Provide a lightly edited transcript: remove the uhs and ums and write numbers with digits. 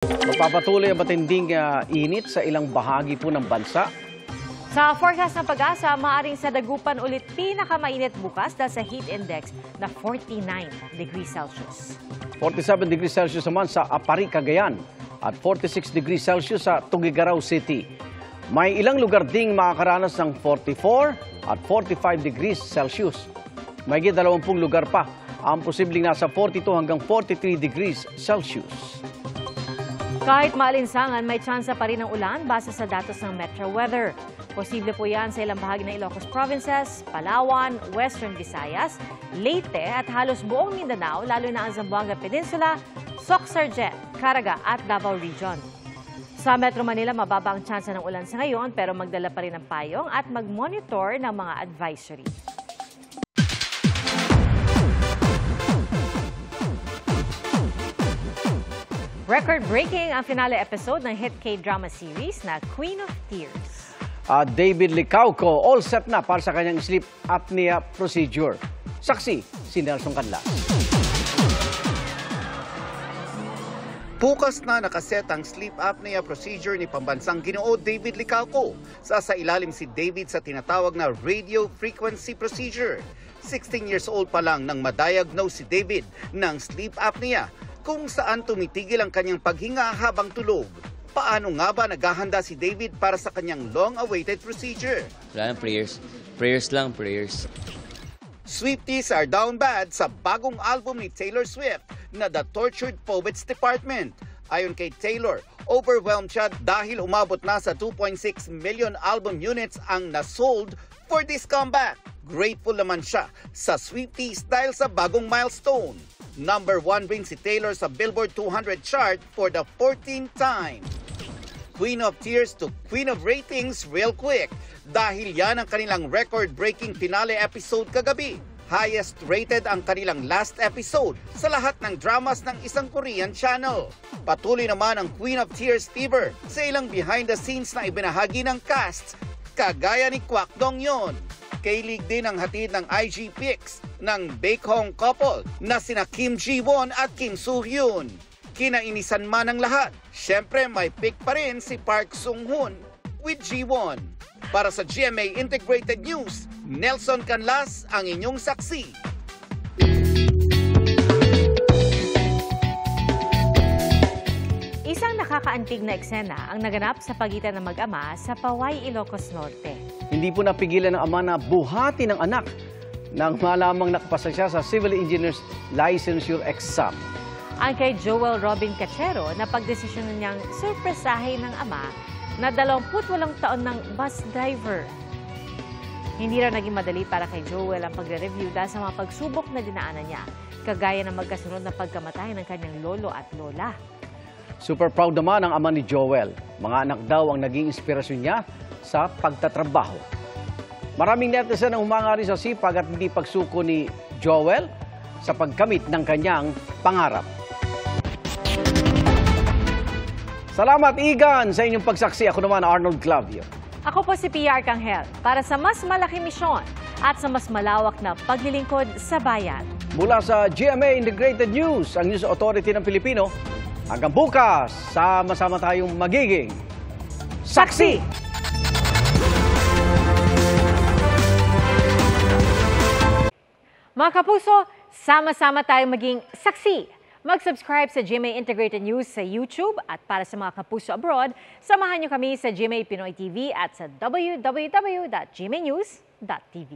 Magpapatuloy ang matinding init sa ilang bahagi po ng bansa. Sa forecast ng Pag-asa, maaaring sa Dagupan ulit pinakamainit bukas dahil sa heat index na 49 degrees Celsius. 47 degrees Celsius naman sa Apari, Cagayan at 46 degrees Celsius sa Tuguegarao City. May ilang lugar ding makakaranas ng 44 at 45 degrees Celsius. May 20 lugar pa ang posibleng nasa 42 hanggang 43 degrees Celsius. Kahit maalinsangan, may tsansa pa rin ng ulan base sa datos ng Metro Weather. Posible po yan sa ilang bahagi ng Ilocos Provinces, Palawan, Western Visayas, Leyte at halos buong Mindanao, lalo na ang Zamboanga Peninsula, Soc-Sargent, Caraga at Davao Region. Sa Metro Manila, mababa ang tsansa ng ulan sa ngayon pero magdala pa rin ng payong at mag-monitor ng mga advisory. Record-breaking ang finale episode ng hit K-drama series na Queen of Tears. David Licauco, all set na para sa kanyang sleep apnea procedure. Saksi, si Nelson Canlas. Bukas na nakaset ang sleep apnea procedure ni pambansang Ginoo David Licauco. Sasailalim si David sa tinatawag na radio frequency procedure. 16 years old pa lang nang ma-diagnose si David ng sleep apnea, kung saan tumitigil ang kanyang paghinga habang tulog. Paano nga ba naghahanda si David para sa kanyang long-awaited procedure? Wala lang, prayers. Prayers lang, prayers. Swifties are down bad sa bagong album ni Taylor Swift na The Tortured Poets Department. Ayon kay Taylor, overwhelmed siya dahil umabot na sa 2.6 million album units ang nasold for this comeback. Grateful naman siya sa Swifties dahil sa bagong milestone. Number 1 rin si Taylor sa Billboard 200 chart for the 14th time. Queen of Tears to Queen of Ratings real quick dahil yan ang kanilang record-breaking finale episode kagabi. Highest rated ang kanilang last episode sa lahat ng dramas ng isang Korean channel. Patuloy naman ang Queen of Tears fever sa ilang behind the scenes na ibinahagi ng cast, kagaya ni Kwak Dong-yeon. Kailig din ang hatid ng IG pics ng Baekhyun couple na sina Kim Ji-won at Kim Soo-hyun. Kinainisan man ang lahat, syempre may pic pa rin si Park Sung-hoon with Ji-won. Para sa GMA Integrated News, Nelson Canlas ang inyong saksi. Isang nakakaantig na eksena ang naganap sa pagitan ng mag-ama sa Paway, Ilocos Norte. Hindi po napigilan ng ama na buhati ng anak nang malamang nakapasa siya sa Civil Engineers Licensure Exam. Ang kay Joel Robin Cachero na pagdesisyon niyang surpresahin ng ama na 28 taon ng bus driver. Hindi raw naging madali para kay Joel ang pagre-review dahil sa mga pagsubok na dinaanan niya, kagaya ng magkasunod na pagkamatay ng kanyang lolo at lola. Super proud naman ang ama ni Joel. Mga anak daw ang naging inspirasyon niya sa pagtatrabaho. Maraming netizen ang humanga rin sa sipag at hindi pagsuko ni Joel sa pagkamit ng kanyang pangarap. Salamat, Igan, sa inyong pagsaksi. Ako naman, Arnold Clavio. Ako po si Pia Arcangel para sa mas malaking misyon at sa mas malawak na paglilingkod sa bayan. Mula sa GMA Integrated News, ang News Authority ng Pilipino, hanggang bukas, sama-sama tayong magiging saksi! Mga kapuso, sama-sama tayong maging saksi. Mag-subscribe sa GMA Integrated News sa YouTube at para sa mga kapuso abroad, samahan niyo kami sa GMA Pinoy TV at sa www.gmanews.tv.